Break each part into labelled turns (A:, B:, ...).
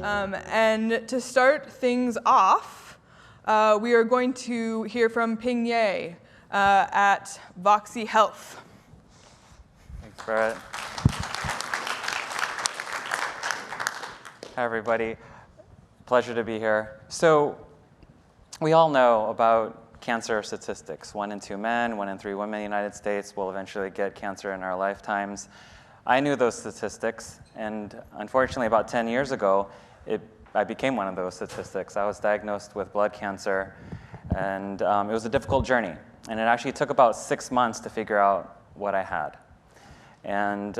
A: And to start things off, we are going to hear from Ping Ye at VocXi Health.
B: Thanks, Berit. Hi, everybody. Pleasure to be here. So we all know about cancer statistics. 1 in 2 men, 1 in 3 women in the United States will eventually get cancer in our lifetimes. I knew those statistics, and unfortunately, about 10 years ago, I became one of those statistics. I was diagnosed with blood cancer, and it was a difficult journey. And it actually took about 6 months to figure out what I had. And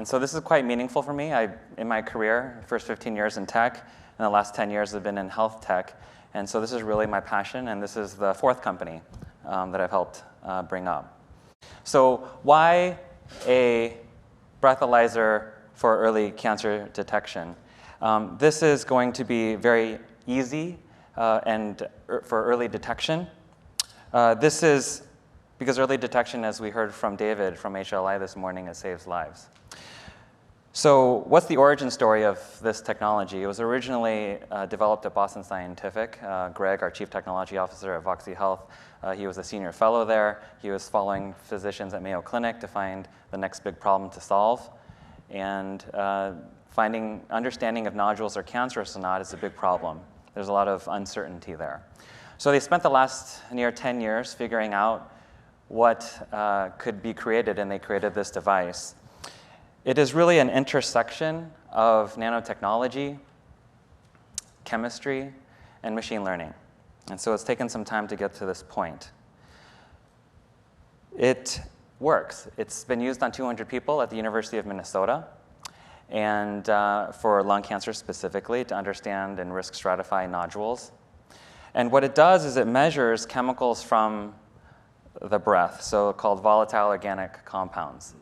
B: so this is quite meaningful for me. In my career, first 15 years in tech, and the last 10 years have been in health tech. And so this is really my passion, and this is the 4th company that I've helped bring up. So why a breathalyzer for early cancer detection? This is going to be very easy and for early detection. This is because early detection, as we heard from David from HLI this morning, it saves lives. So what's the origin story of this technology? It was originally developed at Boston Scientific. Greg, our chief technology officer at VocXi Health, he was a senior fellow there. He was following physicians at Mayo Clinic to find the next big problem to solve. And understanding if nodules are cancerous or not is a big problem. There's a lot of uncertainty there. So they spent the last near 10 years figuring out what could be created, and they created this device. It is really an intersection of nanotechnology, chemistry, and machine learning. And so it's taken some time to get to this point. It works. It's been used on 200 people at the University of Minnesota, and for lung cancer specifically, to understand and risk stratify nodules. And what it does is it measures chemicals from the breath, so called volatile organic compounds.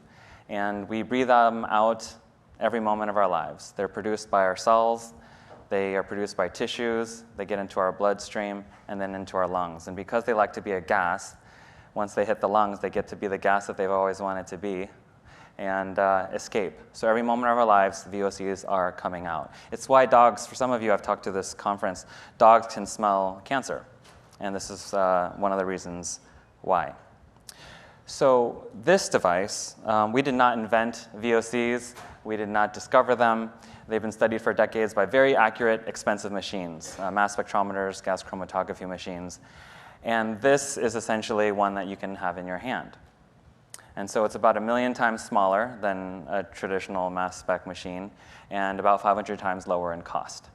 B: And we breathe them out every moment of our lives. They're produced by our cells, they are produced by tissues, they get into our bloodstream, and then into our lungs. And because they like to be a gas, once they hit the lungs, they get to be the gas that they've always wanted to be and escape. So every moment of our lives, VOCs are coming out. It's why dogs, for some of you I've talked to this conference, dogs can smell cancer. And this is one of the reasons why. So this device, we did not invent VOCs. We did not discover them. They've been studied for decades by very accurate, expensive machines, mass spectrometers, gas chromatography machines. And this is essentially one that you can have in your hand. And so it's about 1 million times smaller than a traditional mass spec machine and about 500 times lower in cost.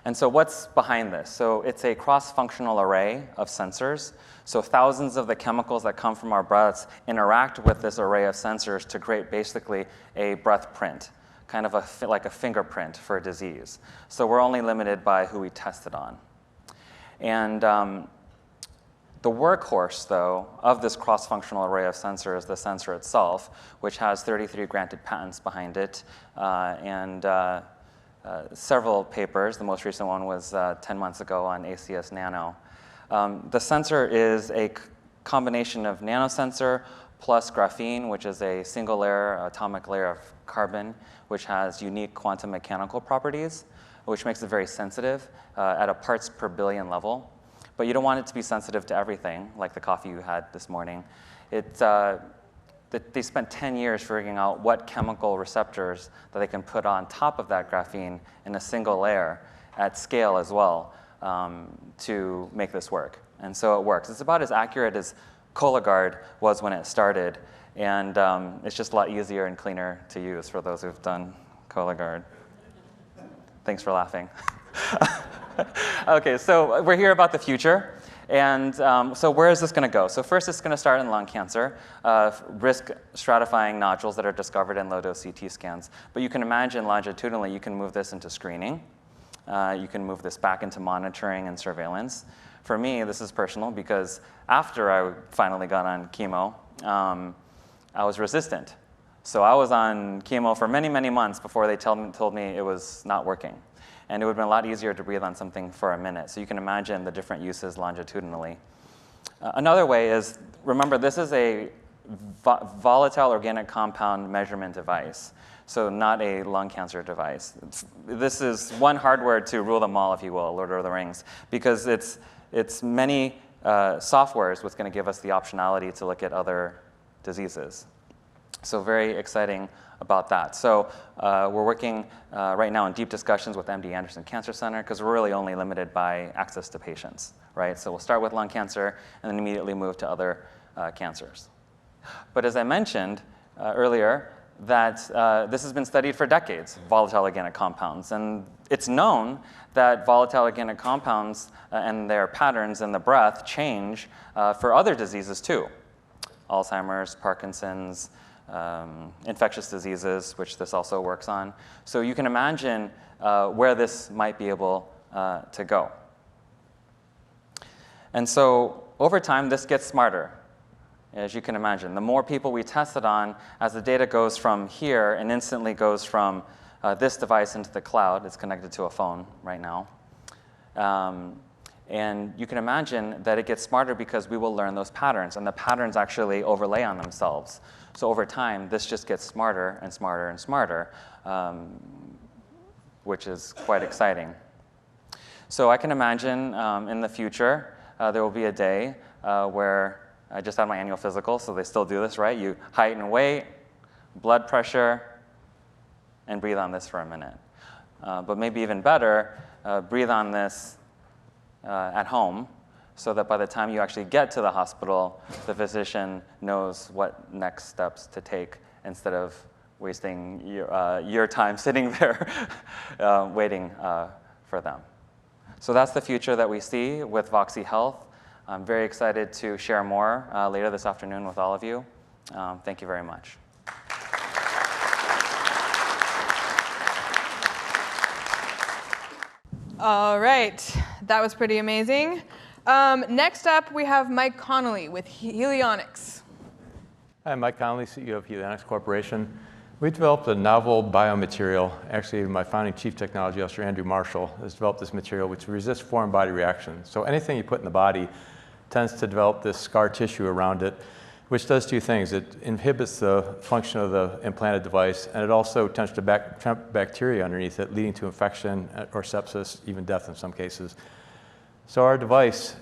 B: And so what's behind this? So it's a cross-functional array of sensors. So thousands of the chemicals that come from our breaths interact with this array of sensors to create basically a breath print, kind of like a fingerprint for a disease. So we're only limited by who we test it on. And the workhorse, though, of this cross-functional array of sensors is the sensor itself, which has 33 granted patents behind it, and several papers. The most recent one was 10 months ago on ACS Nano. The sensor is a combination of nanosensor plus graphene, which is a single layer, atomic layer of carbon, which has unique quantum mechanical properties, which makes it very sensitive at a parts per billion level. But you don't want it to be sensitive to everything, like the coffee you had this morning. They spent 10 years figuring out what chemical receptors that they can put on top of that graphene in a single layer at scale as well to make this work. And so it works. It's about as accurate as Cologuard was when it started, and it's just a lot easier and cleaner to use for those who've done Cologuard. Thanks for laughing. Okay, so we're here about the future. And so where is this going to go? So first, it's going to start in lung cancer, risk stratifying nodules that are discovered in low-dose CT scans. But you can imagine longitudinally, you can move this into screening. You can move this back into monitoring and surveillance. For me, this is personal because after I finally got on chemo, I was resistant. So I was on chemo for many, many months before they told me it was not working. And it would have been a lot easier to breathe on something for a minute. So you can imagine the different uses longitudinally. Another way is, remember, this is a volatile organic compound measurement device. So not a lung cancer device. This is one hardware to rule them all, if you will, Lord of the Rings, because it's many softwares what's going to give us the optionality to look at other diseases. So very exciting about that. So we're working right now in deep discussions with MD Anderson Cancer Center because we're really only limited by access to patients, right? So we'll start with lung cancer and then immediately move to other cancers. But as I mentioned earlier, that this has been studied for decades, volatile organic compounds. And it's known that volatile organic compounds and their patterns in the breath change for other diseases too. Alzheimer's, Parkinson's, infectious diseases, which this also works on. So you can imagine where this might be able to go. And so over time, this gets smarter. As you can imagine, the more people we test it on, as the data goes from here and instantly goes from this device into the cloud, it's connected to a phone right now. And you can imagine that it gets smarter because we will learn those patterns, and the patterns actually overlay on themselves. So over time, this just gets smarter and smarter and smarter, which is quite exciting. So I can imagine in the future, there will be a day where I just had my annual physical, so they still do this, right? You height and weight, blood pressure, and breathe on this for a minute. But maybe even better, breathe on this at home so that by the time you actually get to the hospital, the physician knows what next steps to take instead of wasting your time sitting there waiting for them. So that's the future that we see with VocXi Health. I'm very excited to share more later this afternoon with all of you. Thank you very much.
A: All right, that was pretty amazing. Next up, we have Mike Connolly with Helionics.
C: Hi, I'm Mike Connolly, CEO of Helionics Corporation. We developed a novel biomaterial. Actually, my founding chief technology officer, Andrew Marshall, has developed this material which resists foreign body reactions. So anything you put in the body tends to develop this scar tissue around it, which does two things. It inhibits the function of the implanted device, and it also tends to trap bacteria underneath it, leading to infection or sepsis, even death in some cases. So our device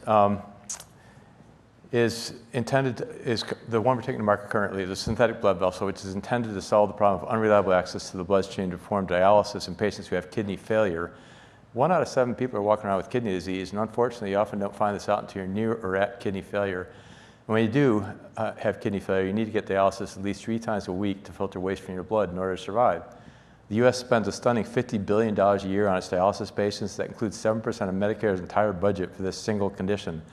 C: is the one we're taking to market currently is a synthetic blood vessel, which is intended to solve the problem of unreliable access to the bloodstream to perform dialysis in patients who have kidney failure. 1 out of 7 people are walking around with kidney disease, and unfortunately, you often don't find this out until you're near or at kidney failure. And when you do have kidney failure, you need to get dialysis at least 3 times a week to filter waste from your blood in order to survive. The U.S. spends a stunning $50 billion a year on its dialysis patients. That includes 7% of Medicare's entire budget for this single condition.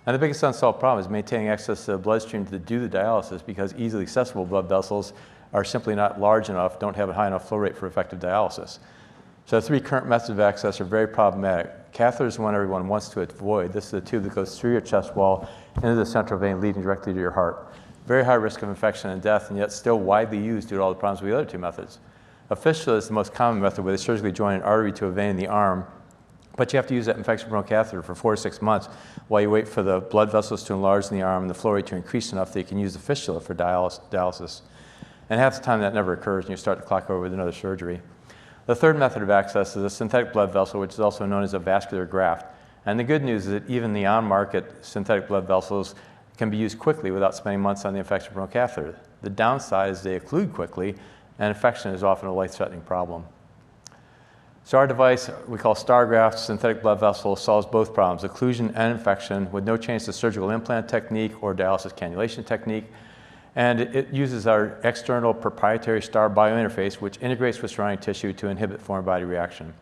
C: And the biggest unsolved problem is maintaining access to the bloodstream to do the dialysis because easily accessible blood vessels are simply not large enough, don't have a high enough flow rate for effective dialysis. So the 3 current methods of access are very problematic. Catheter is the one everyone wants to avoid. This is the tube that goes through your chest wall into the central vein leading directly to your heart. Very high risk of infection and death, and yet still widely used due to all the problems with the other 2 methods. A fistula is the most common method where they surgically join an artery to a vein in the arm, but you have to use that infection-prone catheter for 4 to 6 months while you wait for the blood vessels to enlarge in the arm and the flow rate to increase enough that you can use the fistula for dialysis. And half the time that never occurs, and you start to clock over with another surgery. The 3rd method of access is a synthetic blood vessel, which is also known as a vascular graft. And the good news is that even the on-market synthetic blood vessels can be used quickly without spending months on the infection-prone catheter. The downside is they occlude quickly, and infection is often a life-threatening problem. So our device, we call StarGraft synthetic blood vessel, solves both problems, occlusion and infection, with no change to surgical implant technique or dialysis cannulation technique. And it uses our external proprietary STAR biointerface, which integrates with surrounding tissue to inhibit foreign body reaction.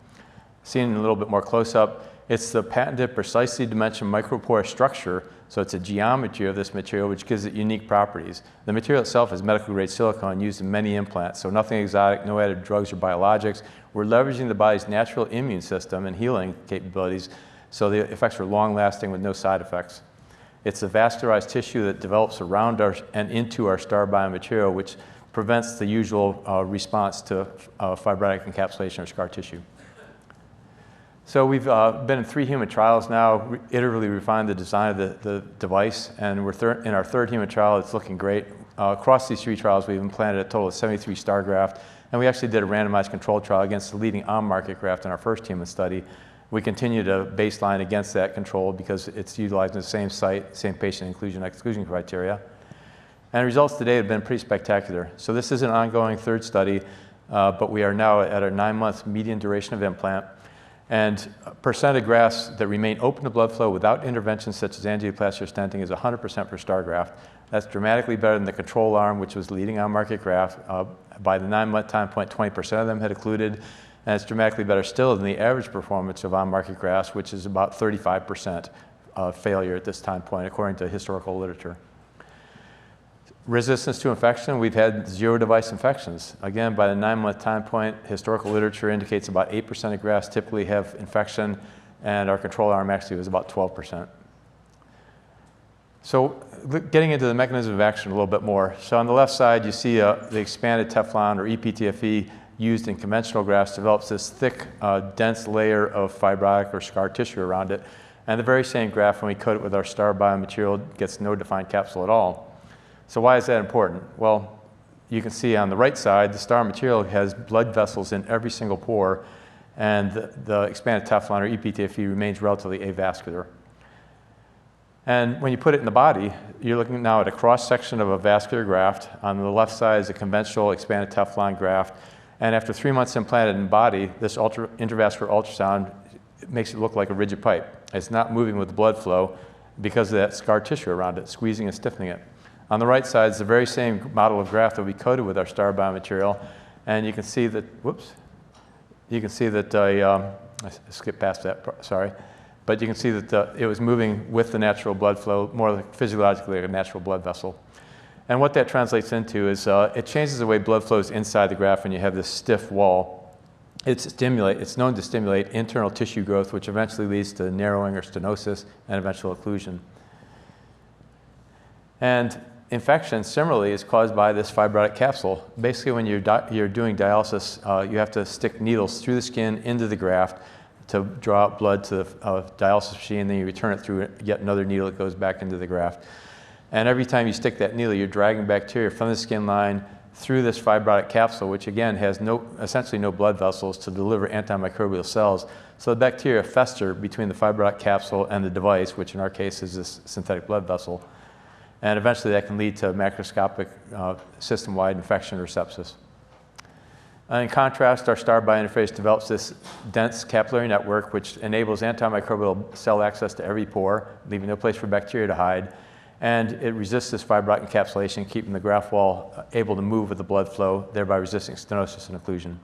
C: Seen in a little bit more close-up, it's the patented precisely dimensioned microporous structure, so it's a geometry of this material which gives it unique properties. The material itself is medical-grade silicone used in many implants, so nothing exotic, no added drugs or biologics. We're leveraging the body's natural immune system and healing capabilities, so the effects are long-lasting with no side effects. It's the vascularized tissue that develops around and into our STAR biomaterial, which prevents the usual response to fibrotic encapsulation or scar tissue. So we've been in 3 human trials now, iteratively refined the design of the device, and we're in our 3rd human trial. It's looking great. Across these 3 trials, we've implanted a total of 73 star graft, and we actually did a randomized controlled trial against the leading on-market graft in our 1st human study. We continue to baseline against that control because it's utilizing the same site, same patient inclusion-exclusion criteria. And the results today have been pretty spectacular. So this is an ongoing 3rd study, but we are now at our 9-month median duration of implant. And percent of grafts that remain open to blood flow without interventions such as angioplasty or stenting is 100% for star graft. That's dramatically better than the control arm, which was leading on-market graft. By the 9-month time point, 20% of them had occluded, and it's dramatically better still than the average performance of on-market grafts, which is about 35% failure at this time point, according to historical literature. Resistance to infection, we've had 0 device infections. Again, by the 9-month time point, historical literature indicates about 8% of grafts typically have infection, and our control arm actually was about 12%. So getting into the mechanism of action a little bit more. So on the left side, you see the expanded Teflon or EPTFE used in conventional grafts develops this thick, dense layer of fibrotic or scar tissue around it. And the very same graft, when we coat it with our star biomaterial, gets no defined capsule at all. So why is that important? Well, you can see on the right side, the star material has blood vessels in every single pore, and the expanded Teflon or EPTFE remains relatively avascular. And when you put it in the body, you're looking now at a cross-section of a vascular graft. On the left side is a conventional expanded Teflon graft. And after 3 months implanted in the body, this intravascular ultrasound makes it look like a rigid pipe. It's not moving with the blood flow because of that scar tissue around it, squeezing and stiffening it. On the right side is the very same model of graft that we coated with our star biomaterial, and you can see that, I skipped past that, sorry. But you can see that it was moving with the natural blood flow, more like physiologically like a natural blood vessel. And what that translates into is it changes the way blood flows inside the graft when you have this stiff wall. It's known to stimulate internal tissue growth, which eventually leads to narrowing or stenosis and eventual occlusion. And infection, similarly, is caused by this fibrotic capsule. Basically, when you're doing dialysis, you have to stick needles through the skin into the graft to draw out blood to the dialysis machine, then you return it through yet another needle that goes back into the graft. And every time you stick that needle, you're dragging bacteria from the skin line through this fibrotic capsule, which again has essentially no blood vessels to deliver antimicrobial cells. So the bacteria fester between the fibrotic capsule and the device, which in our case is this synthetic blood vessel. And eventually that can lead to macroscopic system-wide infection or sepsis. In contrast, our star biointerface develops this dense capillary network which enables antimicrobial cell access to every pore, leaving no place for bacteria to hide. And it resists this fibrotic encapsulation, keeping the graft wall able to move with the blood flow, thereby resisting stenosis and occlusion.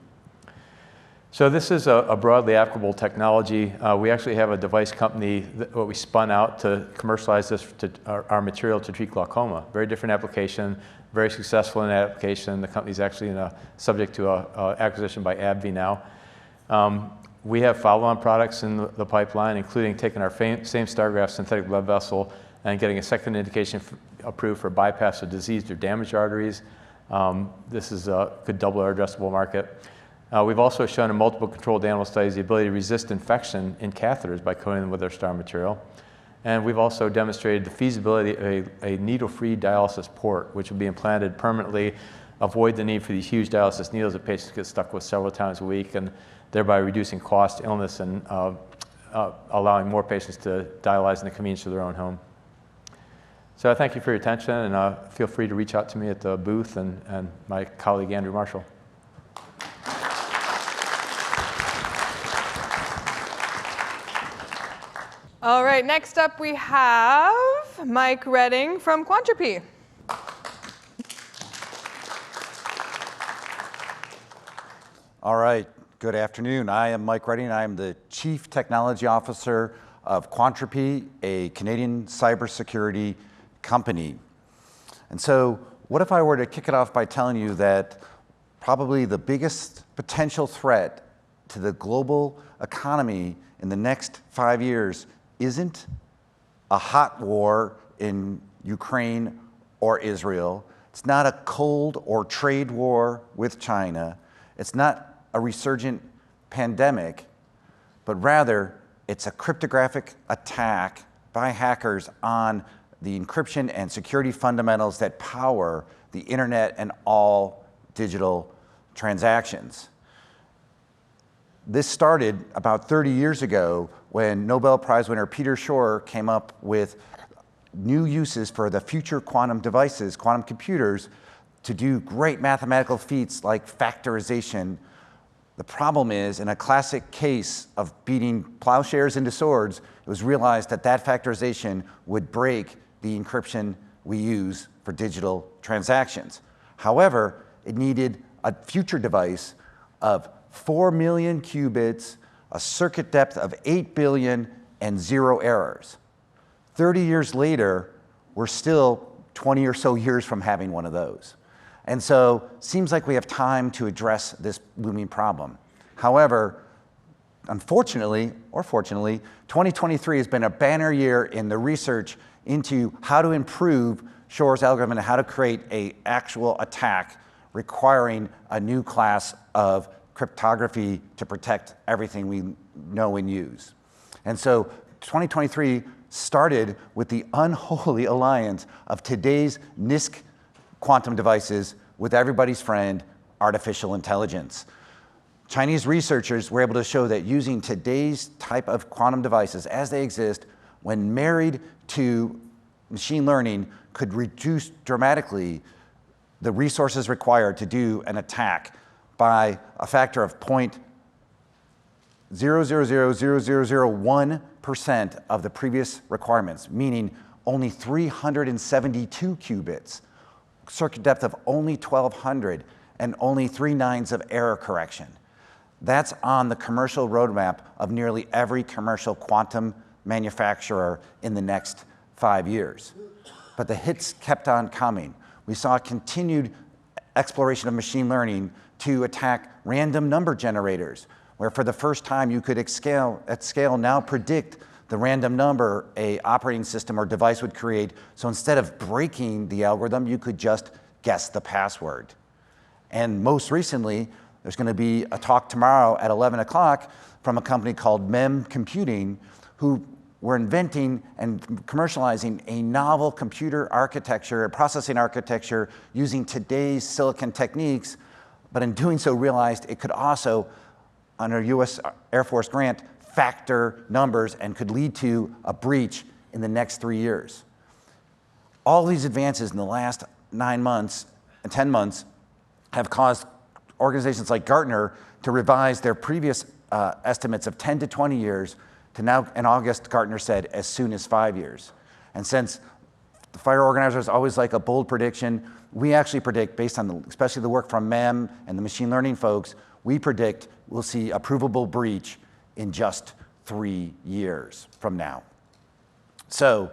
C: So this is a broadly applicable technology. We actually have a device company that we spun out to commercialize this our material to treat glaucoma. Very different application, very successful in that application. The company's actually subject to an acquisition by AbbVie now. We have follow-on products in the pipeline, including taking our same star graft synthetic blood vessel and getting a second indication approved for bypass of diseased or damaged arteries. This could double our addressable market. We've also shown in multiple controlled animal studies the ability to resist infection in catheters by coating them with our star material. And we've also demonstrated the feasibility of a needle-free dialysis port, which will be implanted permanently, avoid the need for these huge dialysis needles that patients get stuck with several times a week, and thereby reducing cost, illness, and allowing more patients to dialyze in the convenience of their own home. So I thank you for your attention, and feel free to reach out to me at the booth and my colleague Andrew Marshall.
A: All right, next up we have Mike Redding from Quantropy.
D: All right, good afternoon. I am Mike Redding. I am the Chief Technology Officer of Quantropy, a Canadian cybersecurity company. And so what if I were to kick it off by telling you that probably the biggest potential threat to the global economy in the next 5 years isn't a hot war in Ukraine or Israel. It's not a cold or trade war with China. It's not a resurgent pandemic. but rather it's a cryptographic attack by hackers on the encryption and security fundamentals that power the internet and all digital transactions. This started about 30 years ago when Nobel Prize winner Peter Shor came up with new uses for the future quantum devices, quantum computers, to do great mathematical feats like factorization. The problem is, in a classic case of beating plowshares into swords, it was realized that that factorization would break the encryption we use for digital transactions. However, it needed a future device of 4 million qubits, a circuit depth of 8 billion, and 0 errors. 30 years later, we're still 20 or so years from having one of those. And so, seems like we have time to address this looming problem. However, unfortunately, or fortunately, 2023 has been a banner year in the research into how to improve Shor's algorithm and how to create an actual attack requiring a new class of cryptography to protect everything we know and use. And so 2023 started with the unholy alliance of today's NISQ quantum devices with everybody's friend, artificial intelligence. Chinese researchers were able to show that using today's type of quantum devices as they exist, when married to machine learning, could reduce dramatically the resources required to do an attack by a factor of 0.000001% of the previous requirements, meaning only 372 qubits, circuit depth of only 1,200, and only 3 nines of error correction. That's on the commercial roadmap of nearly every commercial quantum manufacturer in the next 5 years. But the hits kept on coming. We saw a continued exploration of machine learning to attack random number generators, where for the first time you could at scale now predict the random number a operating system or device would create. So instead of breaking the algorithm, you could just guess the password. And most recently, there's going to be a talk tomorrow at 11 o'clock from a company called MEM Computing, who were inventing and commercializing a novel computer architecture, a processing architecture using today's silicon techniques, but in doing so realized it could also, under US Air Force grant, factor numbers and could lead to a breach in the next 3 years. All these advances in the last 9 months and 10 months have caused organizations like Gartner to revise their previous estimates of 10 to 20 years to now, in August, Gartner said, as soon as 5 years. And since the FIRE organizers always like a bold prediction, we actually predict, based on especially the work from MEM and the machine learning folks, we predict we'll see a provable breach in just 3 years from now. So,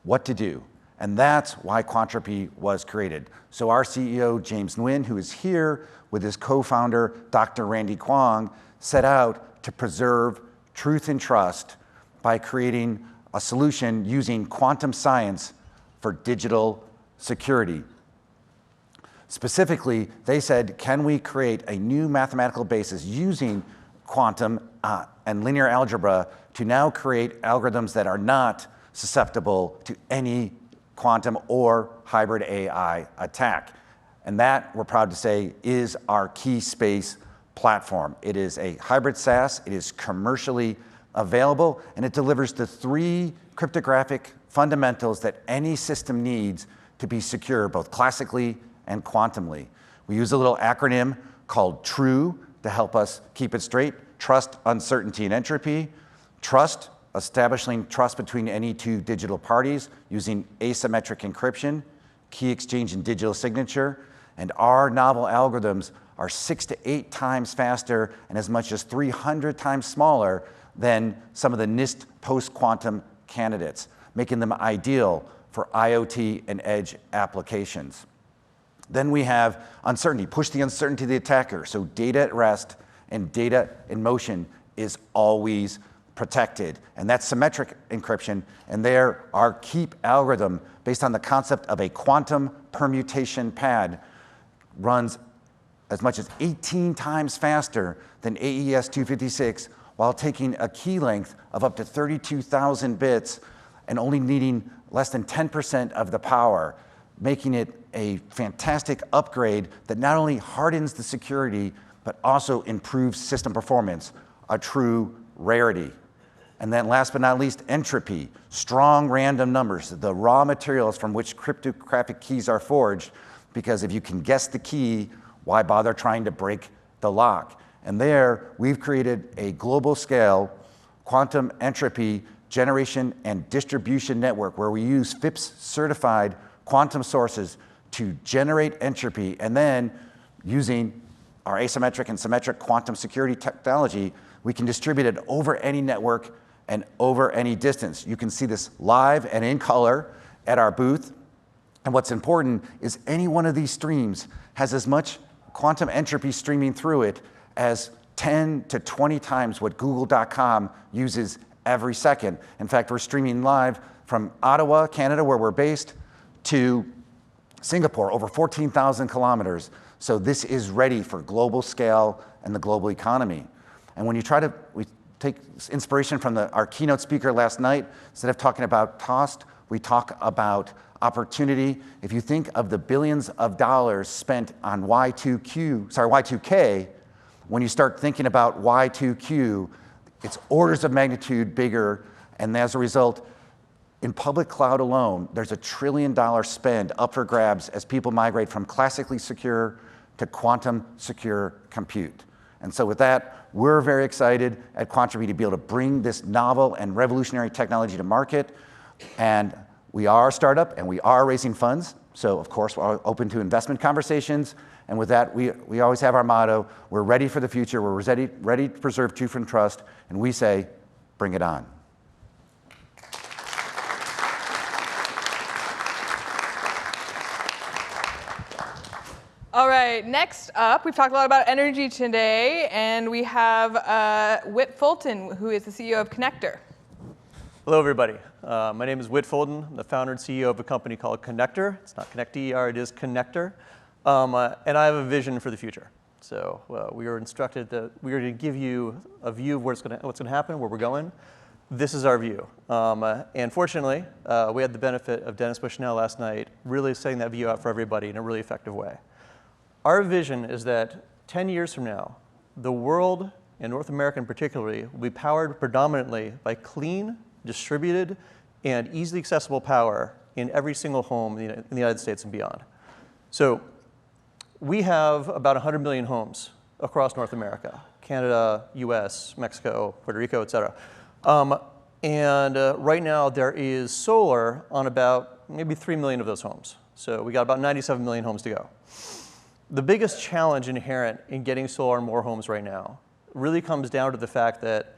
D: what to do? And that's why Quantropy was created. So our CEO, James Nguyen, who is here with his co-founder, Dr. Randy Kwong, set out to preserve truth and trust by creating a solution using quantum science for digital security. Specifically, they said, can we create a new mathematical basis using quantum and linear algebra to now create algorithms that are not susceptible to any quantum or hybrid AI attack? And that, we're proud to say, is our key space platform. It is a hybrid SaaS, it is commercially available, and it delivers the 3 cryptographic fundamentals that any system needs to be secure, both classically and quantumly. We use a little acronym called TRUE to help us keep it straight: trust, uncertainty, and entropy. Trust, establishing trust between any 2 digital parties using asymmetric encryption, key exchange, and digital signature. And our novel algorithms are 6 to 8 times faster and as much as 300 times smaller than some of the NIST post-quantum candidates, making them ideal for IoT and edge applications. Then we have uncertainty, push the uncertainty to the attacker. So data at rest and data in motion is always protected. And that's symmetric encryption. And there, our KEEP algorithm, based on the concept of a quantum permutation pad, runs as much as 18 times faster than AES 256, while taking a key length of up to 32,000 bits and only needing less than 10% of the power, making it a fantastic upgrade that not only hardens the security, but also improves system performance, a true rarity. And then last but not least, entropy, strong random numbers, the raw materials from which cryptographic keys are forged, because if you can guess the key, why bother trying to break the lock? And there, we've created a global scale quantum entropy generation and distribution network where we use FIPS certified quantum sources to generate entropy, and then using our asymmetric and symmetric quantum security technology, we can distribute it over any network and over any distance. You can see this live and in color at our booth. And what's important is any one of these streams has as much quantum entropy streaming through it as 10 to 20 times what Google.com uses every second. In fact, we're streaming live from Ottawa, Canada, where we're based, to Singapore, over 14,000 kilometers. So this is ready for global scale and the global economy. And when you try to, we take inspiration from our keynote speaker last night. Instead of talking about cost, we talk about opportunity. If you think of the billions of dollars spent on Y2K, when you start thinking about Y2Q, it's orders of magnitude bigger, and as a result, in public cloud alone, there's $1 trillion spend up for grabs as people migrate from classically secure to quantum secure compute. And so with that, we're very excited at Quantripy to be able to bring this novel and revolutionary technology to market. And we are a startup, and we are raising funds. So of course, we're open to investment conversations. And with that, we always have our motto: we're ready for the future, we're ready to preserve truth and trust, and we say, bring it on.
A: All right, next up, we've talked a lot about energy today, and we have Whit Fulton, who is the CEO of Connector.
E: Hello, everybody. My name is Whit Fulton. I'm the founder and CEO of a company called Connector. It's not Connect-ER, it is Connector. And I have a vision for the future. So we were instructed that we are going to give you a view of what's going to happen, where we're going. This is our view. And fortunately, we had the benefit of Dennis Bushnell last night really setting that view out for everybody in a really effective way. Our vision is that 10 years from now, the world, and North America in particular, will be powered predominantly by clean, distributed, and easily accessible power in every single home in the United States and beyond. So we have about 100 million homes across North America: Canada, US, Mexico, Puerto Rico, et cetera. Right now, there is solar on about maybe 3 million of those homes. So we got about 97 million homes to go. The biggest challenge inherent in getting solar in more homes right now really comes down to the fact that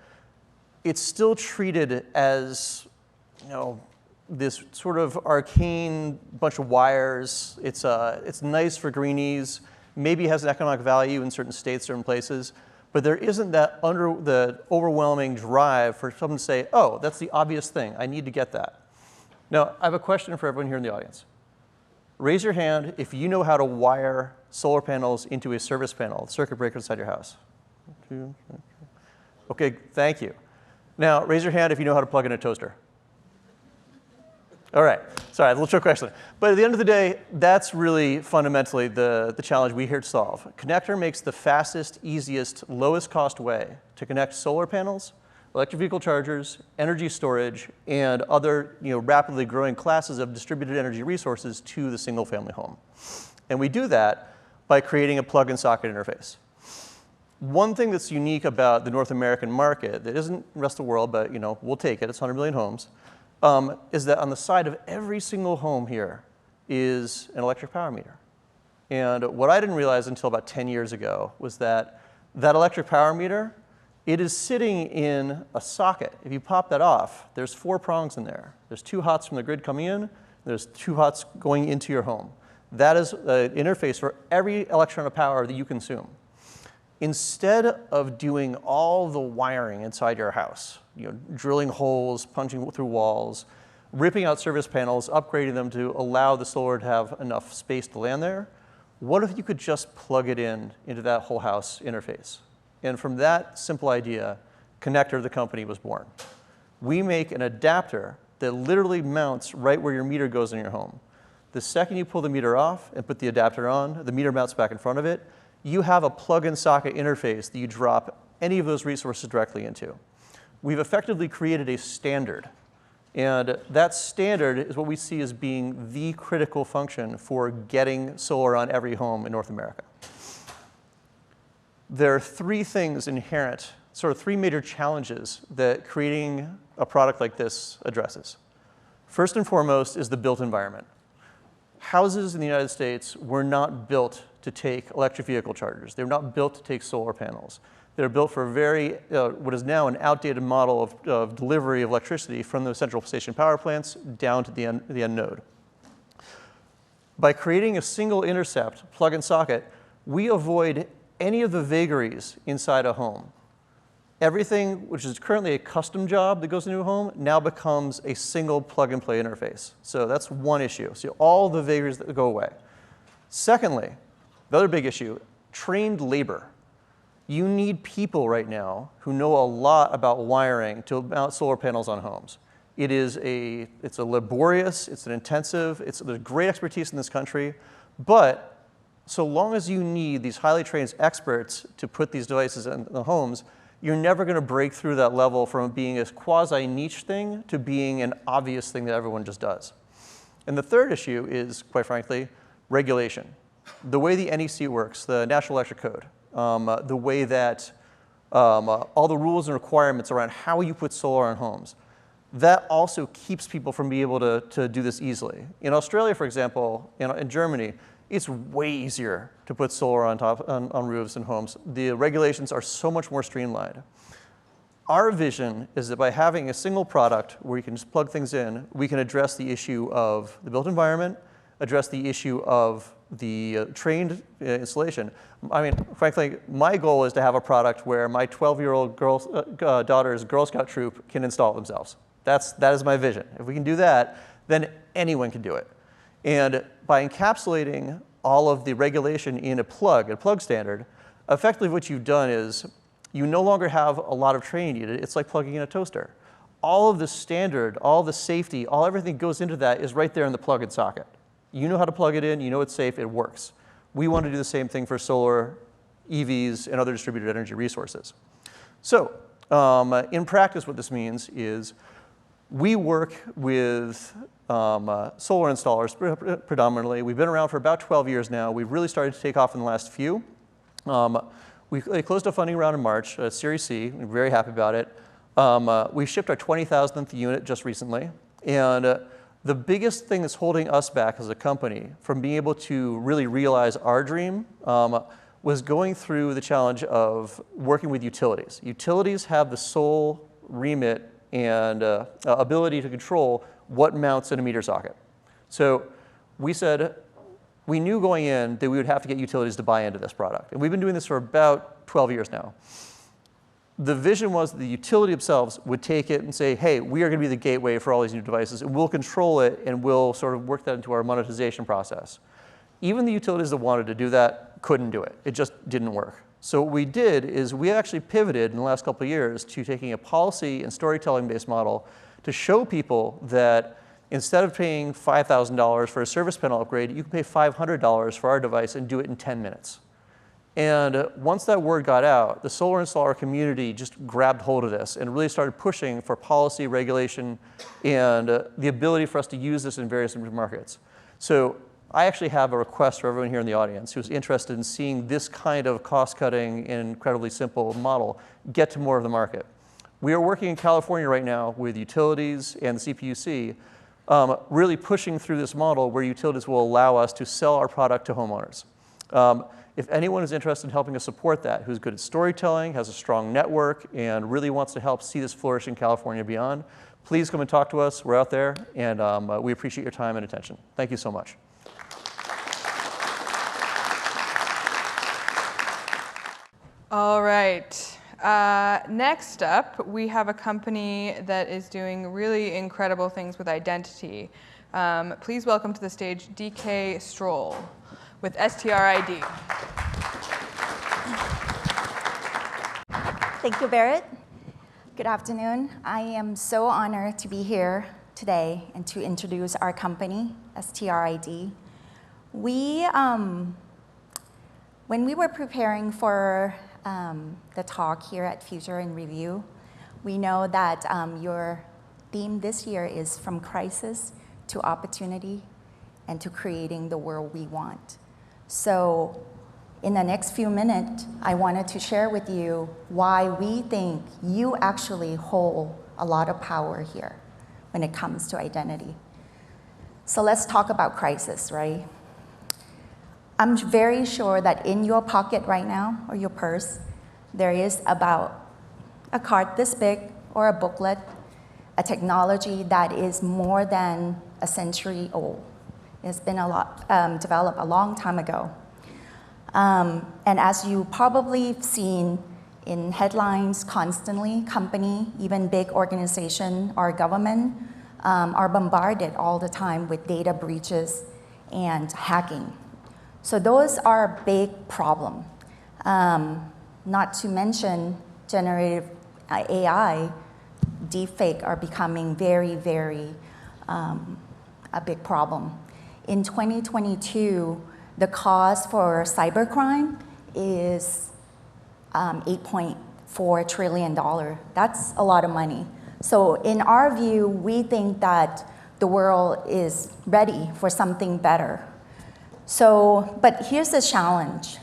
E: it's still treated as, this sort of arcane bunch of wires. It's nice for greenies, maybe has an economic value in certain states, certain places, but there isn't the overwhelming drive for someone to say, oh, that's the obvious thing, I need to get that. Now, I have a question for everyone here in the audience. Raise your hand if you know how to wire solar panels into a service panel, circuit breaker inside your house. Okay, thank you. Now, raise your hand if you know how to plug in a toaster. All right, sorry, a little trick question. But at the end of the day, that's really fundamentally the challenge we're here to solve. Connector makes the fastest, easiest, lowest cost way to connect solar panels, electric vehicle chargers, energy storage, and other rapidly growing classes of distributed energy resources to the single family home. And we do that by creating a plug-in socket interface. One thing that's unique about the North American market that isn't the rest of the world, but we'll take it, it's 100 million homes, is that on the side of every single home here is an electric power meter. And what I didn't realize until about 10 years ago was that electric power meter, it is sitting in a socket. If you pop that off, there's 4 prongs in there. There's 2 hots from the grid coming in, there's 2 hots going into your home. That is an interface for every electron of power that you consume. Instead of doing all the wiring inside your house, drilling holes, punching through walls, ripping out service panels, upgrading them to allow the solar to have enough space to land there, what if you could just plug it into that whole house interface? And from that simple idea, Connector, the company, was born. We make an adapter that literally mounts right where your meter goes in your home. The second you pull the meter off and put the adapter on, the meter mounts back in front of it. You have a plug-in socket interface that you drop any of those resources directly into. We've effectively created a standard. And that standard is what we see as being the critical function for getting solar on every home in North America. There are three things inherent, sort of three major challenges that creating a product like this addresses. First and foremost is the built environment. Houses in the United States were not built to take electric vehicle chargers. They were not built to take solar panels. They're built for a very, what is now an outdated model of delivery of electricity from the central station power plants down to the end node. By creating a single intercept, plug-in socket, we avoid any of the vagaries inside a home. Everything which is currently a custom job that goes into a home now becomes a single plug-and-play interface. So that's one issue. So all the vagaries that go away. Secondly, the other big issue, trained labor. You need people right now who know a lot about wiring to mount solar panels on homes. It's a laborious, it's an intensive, there's great expertise in this country, but so long as you need these highly trained experts to put these devices in the homes, you're never going to break through that level from being a quasi-niche thing to being an obvious thing that everyone just does. And the third issue is, quite frankly, regulation. The way the NEC works, the National Electric Code, the way that all the rules and requirements around how you put solar on homes, that also keeps people from being able to do this easily. In Australia, for example, in Germany, it's way easier to put solar on roofs and homes. The regulations are so much more streamlined. Our vision is that by having a single product where you can just plug things in, we can address the issue of the built environment, address the issue of the trained installation. I mean, frankly, my goal is to have a product where my 12-year-old daughter's Girl Scout troop can install it themselves. That is my vision. If we can do that, then anyone can do it. And by encapsulating all of the regulation in a plug standard, effectively what you've done is you no longer have a lot of training needed. It's like plugging in a toaster. All of the standard, all the safety, everything goes into that is right there in the plug-in socket. You know how to plug it in, you know it's safe, it works. We want to do the same thing for solar, EVs, and other distributed energy resources. So in practice, what this means is we work with solar installers predominantly. We've been around for about 12 years now. We've really started to take off in the last few. We closed a funding round in March, Series C. We're very happy about it. We shipped our 20,000th unit just recently. And the biggest thing that's holding us back as a company from being able to really realize our dream was going through the challenge of working with utilities. Utilities have the sole remit and ability to control what mounts in a meter socket. So we said, we knew going in that we would have to get utilities to buy into this product. And we've been doing this for about 12 years now. The vision was that the utility themselves would take it and say, hey, we are going to be the gateway for all these new devices, and we'll control it, and we'll sort of work that into our monetization process. Even the utilities that wanted to do that couldn't do it. It just didn't work. So what we did is we actually pivoted in the last couple of years to taking a policy and storytelling-based model to show people that instead of paying $5,000 for a service panel upgrade, you can pay $500 for our device and do it in 10 minutes. And once that word got out, the solar installer community just grabbed hold of this and really started pushing for policy, regulation, and the ability for us to use this in various markets. So I actually have a request for everyone here in the audience who's interested in seeing this kind of cost-cutting and incredibly simple model get to more of the market. We are working in California right now with utilities and the CPUC, really pushing through this model where utilities will allow us to sell our product to homeowners. If anyone is interested in helping us support that, who's good at storytelling, has a strong network, and really wants to help see this flourish in California and beyond, please come and talk to us. We're out there, and we appreciate your time and attention. Thank you so much.
A: All right. Next up, we have a company that is doing really incredible things with identity. Please welcome to the stage DK Stroll with STRID.
F: Thank you, Berit. Good afternoon. I am so honored to be here today and to introduce our company, STRID. When we were preparing for the talk here at Future in Review, we know that your theme this year is from crisis to opportunity and to creating the world we want. So in the next few minutes, I wanted to share with you why we think you actually hold a lot of power here when it comes to identity. So let's talk about crisis, right? I'm very sure that in your pocket right now, or your purse, there is about a card this big, or a booklet, a technology that is more than a century old. It's been developed a long time ago. And as you probably have seen in headlines constantly, company, even big organization or government, are bombarded all the time with data breaches and hacking. So those are a big problem. Not to mention generative AI, deepfake are becoming very, very a big problem. In 2022, the cost for cybercrime is $8.4 trillion. That's a lot of money. So in our view, we think that the world is ready for something better. So, but here's the challenge.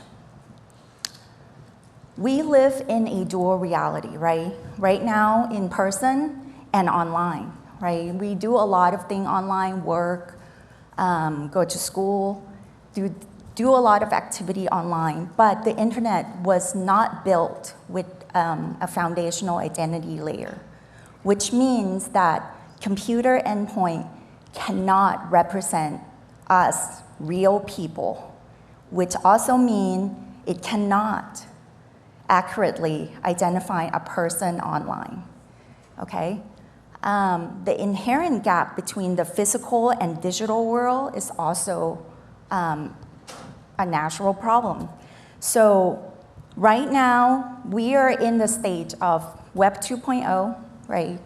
F: We live in a dual reality, right? Right now, in person and online, right? We do a lot of things online, work, go to school, do a lot of activity online, but the internet was not built with a foundational identity layer, which means that computer endpoint cannot represent us, real people, which also means it cannot accurately identify a person online, okay? The inherent gap between the physical and digital world is also a natural problem. So right now, we are in the stage of Web 2.0, right?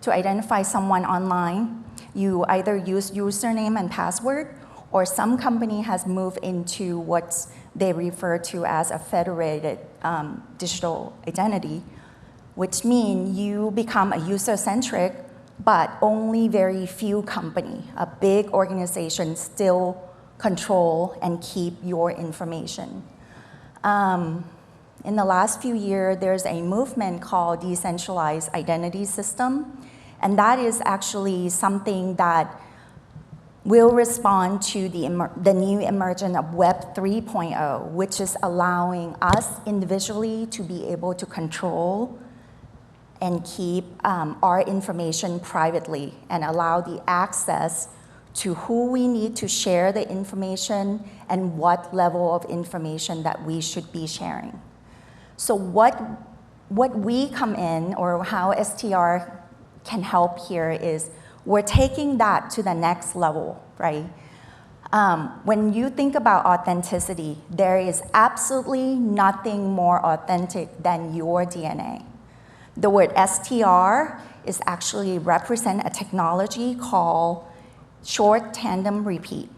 F: To identify someone online, you either use username and password, or some company has moved into what they refer to as a federated digital identity, which means you become a user-centric, but only very few company, a big organization still control and keep your information. In the last few years, there's a movement called decentralized identity system, and that is actually something that will respond to the new emergence of Web 3.0, which is allowing us individually to be able to control and keep our information privately and allow the access to who we need to share the information and what level of information that we should be sharing. So what we come in, or how STR can help here, is we're taking that to the next level, right? When you think about authenticity, there is absolutely nothing more authentic than your DNA. The word STR is actually represent a technology called short tandem repeat.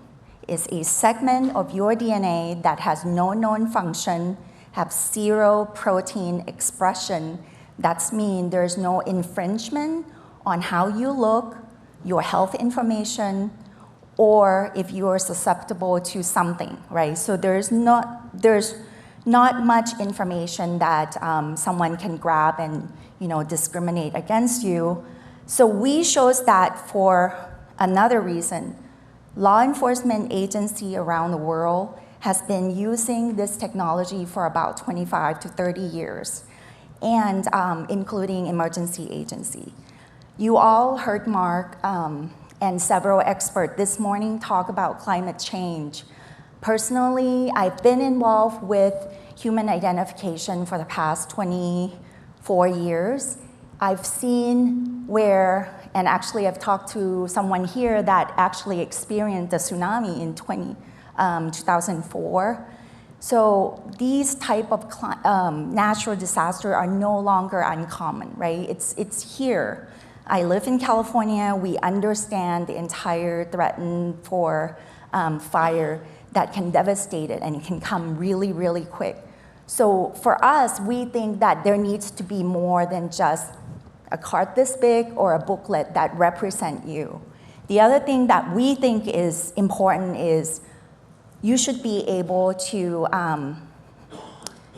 F: It's a segment of your DNA that has no known function, have zero protein expression. That means there's no infringement on how you look, your health information, or if you are susceptible to something, right? So there's not much information that someone can grab and discriminate against you. So we chose that for another reason. Law enforcement agency around the world has been using this technology for about 25 to 30 years, and including emergency agency. You all heard Mark and several experts this morning talk about climate change. Personally, I've been involved with human identification for the past 24 years. I've seen where, and actually I've talked to someone here that actually experienced the tsunami in 2004. So these type of natural disasters are no longer uncommon, right? It's here. I live in California. We understand the entire threat for fire that can devastate it, and it can come really, really quick. So for us, we think that there needs to be more than just a card this big or a booklet that represent you. The other thing that we think is important is you should be able to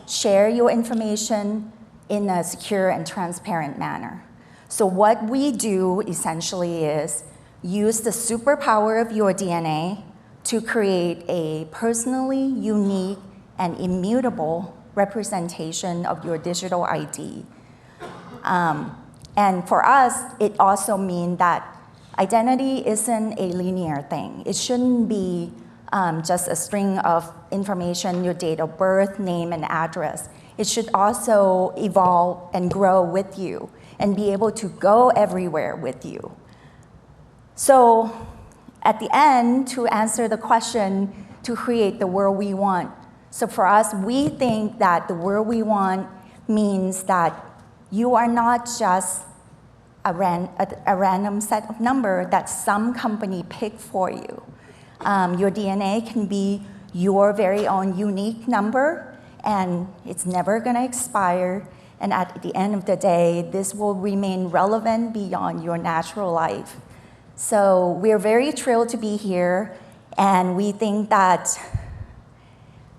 F: share your information in a secure and transparent manner. So what we do essentially is use the superpower of your DNA to create a personally unique and immutable representation of your digital ID. And for us, it also means that identity isn't a linear thing. It shouldn't be just a string of information, your date of birth, name, and address. It should also evolve and grow with you and be able to go everywhere with you. So at the end, to answer the question, to create the world we want. So for us, we think that the world we want means that you are not just a random set of numbers that some company picked for you. Your DNA can be your very own unique number, and it's never going to expire. And at the end of the day, this will remain relevant beyond your natural life. So we're very thrilled to be here, and we think that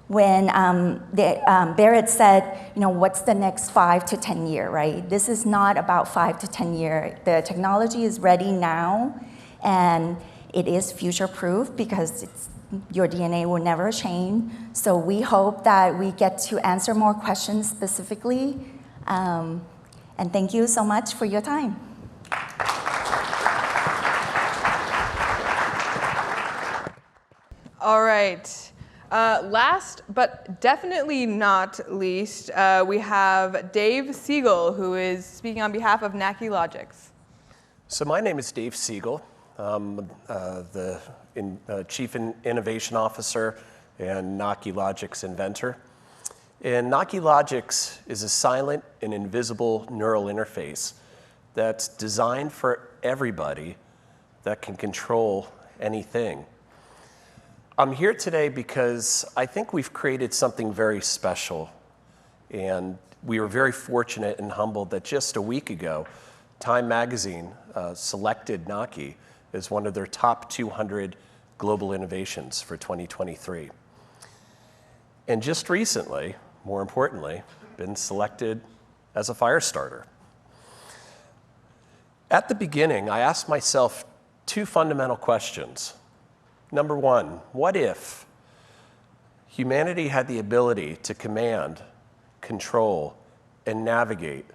F: when Berit said, what's the next 5 to 10 years, right? This is not about 5 to 10 years. The technology is ready now, and it is future-proof because your DNA will never change. So we hope that we get to answer more questions specifically. And thank you so much for your time.
A: All right. Last but definitely not least, we have Dave Siegel, who is speaking on behalf of NACI Logics.
G: So my name is Dave Siegel. I'm the Chief Innovation Officer and NACI Logics inventor. And NACI Logics is a silent and invisible neural interface that's designed for everybody that can control anything. I'm here today because I think we've created something very special, and we were very fortunate and humbled that just a week ago, Time Magazine selected NACI as one of their top 200 global innovations for 2023. And just recently, more importantly, been selected as a FiReStarter. At the beginning, I asked myself two fundamental questions. Number one, what if humanity had the ability to command, control, and navigate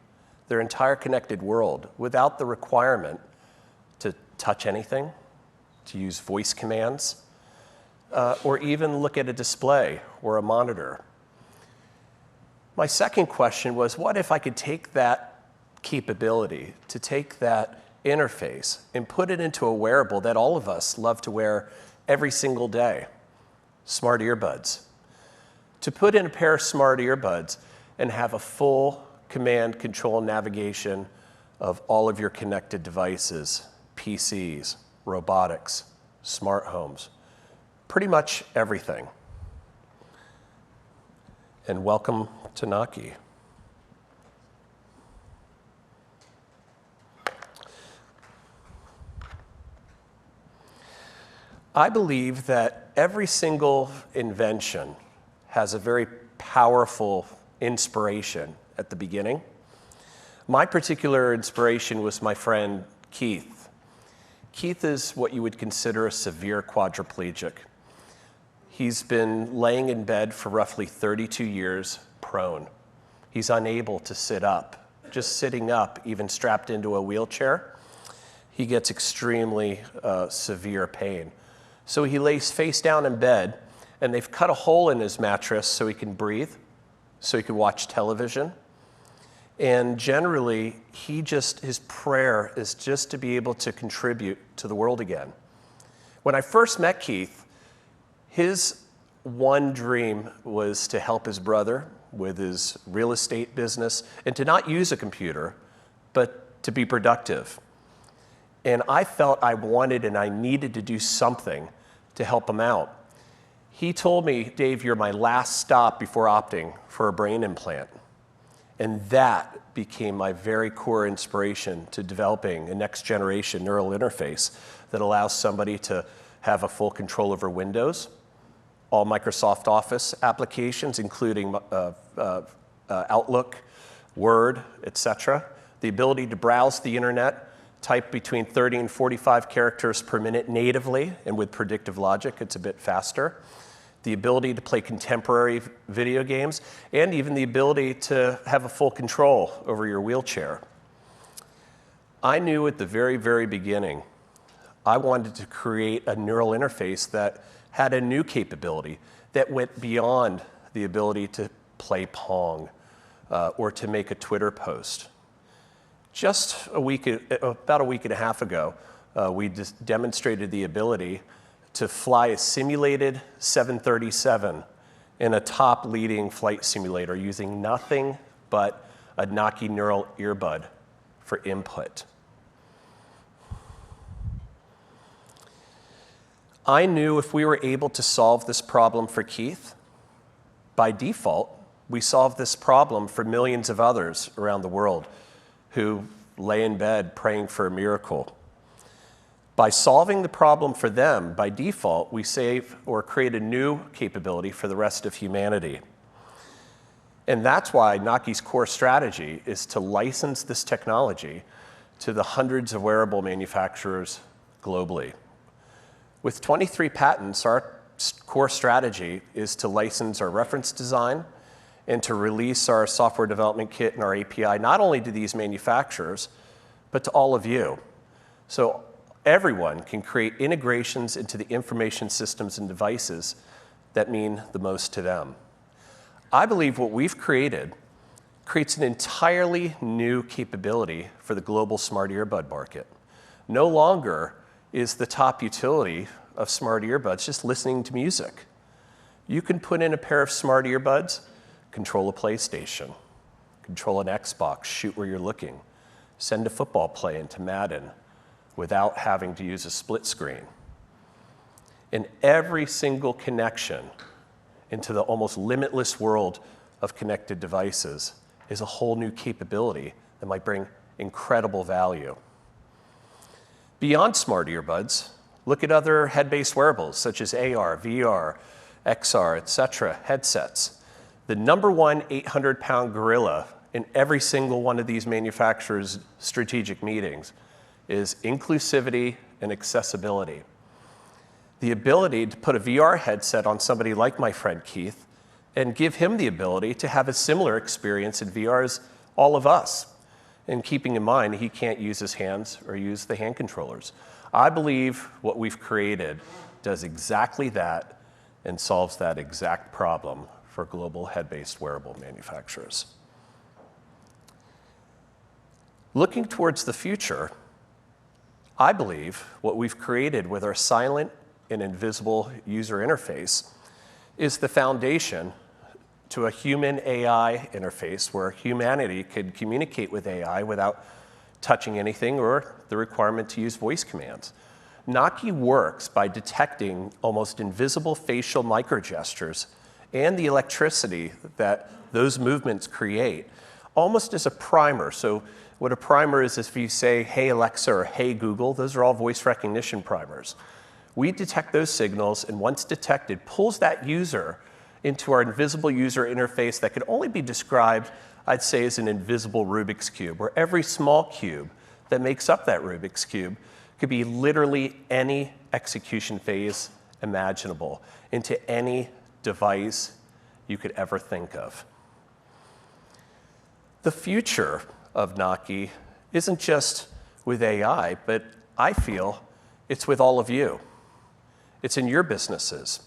G: their entire connected world without the requirement to touch anything, to use voice commands, or even look at a display or a monitor? My second question was, what if I could take that capability, to take that interface and put it into a wearable that all of us love to wear every single day, smart earbuds. To put in a pair of smart earbuds and have a full command, control, navigation of all of your connected devices, PCs, robotics, smart homes, pretty much everything. And welcome to NACI. I believe that every single invention has a very powerful inspiration at the beginning. My particular inspiration was my friend Keith. Keith is what you would consider a severe quadriplegic. He's been laying in bed for roughly 32 years, prone. He's unable to sit up. Just sitting up, even strapped into a wheelchair, he gets extremely severe pain. So he lays face down in bed, and they've cut a hole in his mattress so he can breathe, so he can watch television. And generally, his prayer is just to be able to contribute to the world again. When I first met Keith, his one dream was to help his brother with his real estate business and to not use a computer, but to be productive. And I felt I wanted and I needed to do something to help him out. He told me, Dave, you're my last stop before opting for a brain implant. And that became my very core inspiration to developing a next generation neural interface that allows somebody to have a full control over Windows, all Microsoft Office applications, including Outlook, Word, etc. The ability to browse the internet, type between 30 and 45 characters per minute natively, and with predictive logic, it's a bit faster. The ability to play contemporary video games, and even the ability to have a full control over your wheelchair. I knew at the very, very beginning, I wanted to create a neural interface that had a new capability that went beyond the ability to play Pong or to make a Twitter post. Just about a week and a half ago, we demonstrated the ability to fly a simulated 737 in a top leading flight simulator using nothing but a Nokia neural earbud for input. I knew if we were able to solve this problem for Keith, by default, we solved this problem for millions of others around the world who lay in bed praying for a miracle. By solving the problem for them, by default, we save or create a new capability for the rest of humanity. And that's why Nokia's core strategy is to license this technology to the hundreds of wearable manufacturers globally. With 23 patents, our core strategy is to license our reference design and to release our software development kit and our API, not only to these manufacturers, but to all of you. So everyone can create integrations into the information systems and devices that mean the most to them. I believe what we've created creates an entirely new capability for the global smart earbud market. No longer is the top utility of smart earbuds just listening to music. You can put in a pair of smart earbuds, control a PlayStation, control an Xbox, shoot where you're looking, send a football play into Madden without having to use a split screen. And every single connection into the almost limitless world of connected devices is a whole new capability that might bring incredible value. Beyond smart earbuds, look at other head-based wearables such as AR, VR, XR, etc., headsets. The #1 800-pound gorilla in every single one of these manufacturers' strategic meetings is inclusivity and accessibility. The ability to put a VR headset on somebody like my friend Keith and give him the ability to have a similar experience in VR as all of us, and keeping in mind he can't use his hands or use the hand controllers. I believe what we've created does exactly that and solves that exact problem for global head-based wearable manufacturers. Looking towards the future, I believe what we've created with our silent and invisible user interface is the foundation to a human-AI interface where humanity could communicate with AI without touching anything or the requirement to use voice commands. Nokia works by detecting almost invisible facial microgestures and the electricity that those movements create, almost as a primer. So what a primer is if you say, hey Alexa or hey Google, those are all voice recognition primers. We detect those signals, and once detected, pulls that user into our invisible user interface that could only be described, I'd say, as an invisible Rubik's Cube, where every small cube that makes up that Rubik's Cube could be literally any execution phase imaginable into any device you could ever think of. The future of Nokia isn't just with AI, but I feel it's with all of you. It's in your businesses.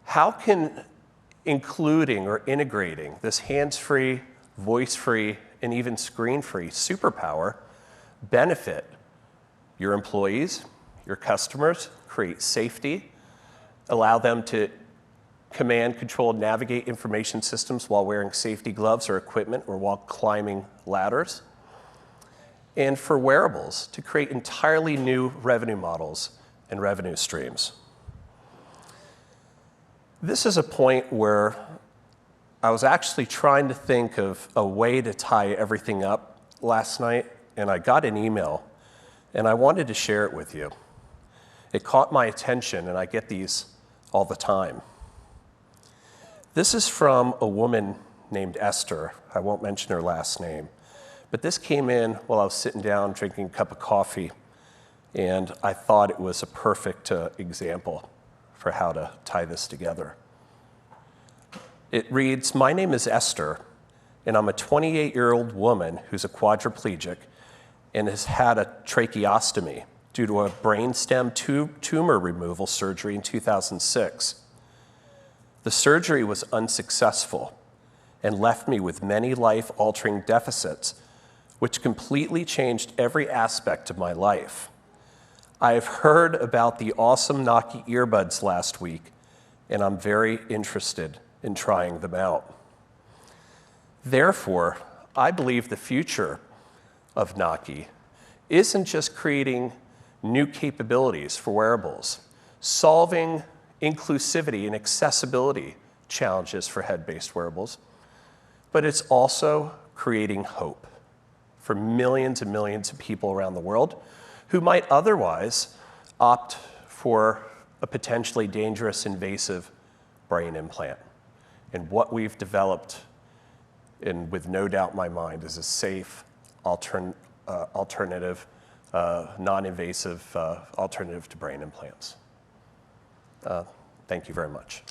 G: How can including or integrating this hands-free, voice-free, and even screen-free superpower benefit your employees, your customers, create safety, allow them to command, control, navigate information systems while wearing safety gloves or equipment or while climbing ladders. And for wearables, to create entirely new revenue models and revenue streams. This is a point where I was actually trying to think of a way to tie everything up last night, and I got an email, and I wanted to share it with you. It caught my attention, and I get these all the time. This is from a woman named Esther. I won't mention her last name. But this came in while I was sitting down drinking a cup of coffee, and I thought it was a perfect example for how to tie this together. It reads, "My name is Esther, and I'm a 28-year-old woman who's a quadriplegic and has had a tracheostomy due to a brainstem tumor removal surgery in 2006. The surgery was unsuccessful and left me with many life-altering deficits, which completely changed every aspect of my life. I have heard about the awesome Nokia earbuds last week, and I'm very interested in trying them out. Therefore, I believe the future of Nokia isn't just creating new capabilities for wearables, solving inclusivity and accessibility challenges for head-based wearables, but it's also creating hope for millions and millions of people around the world who might otherwise opt for a potentially dangerous, invasive brain implant. And what we've developed, and with no doubt in my mind, is a safe alternative, non-invasive alternative to brain implants. Thank you very much.